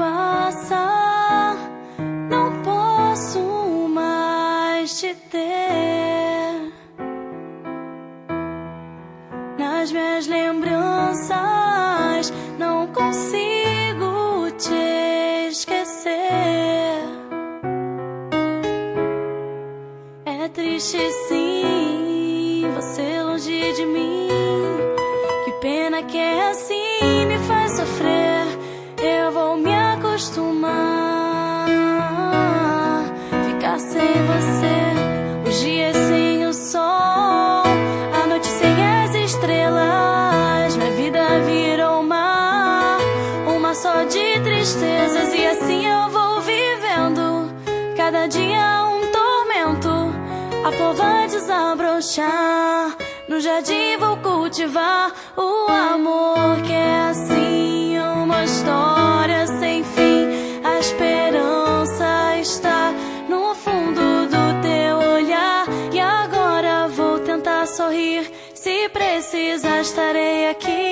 passa, não posso mais te ter nas minhas lembranças, não consigo te esquecer. É triste sim, você longe de mim. Que pena que é assim, me faz sofrer. Eu vou me acostumar, ficar sem você. Os dias sem o sol, a noite sem as estrelas. Minha vida virou uma só de tristezas. E assim eu vou vivendo, cada dia um tormento. A flor vai desabrochar, no jardim vou cultivar o amor que é assim, uma história sem fim. A esperança está no fundo do teu olhar. E agora vou tentar sorrir, se precisar estarei aqui.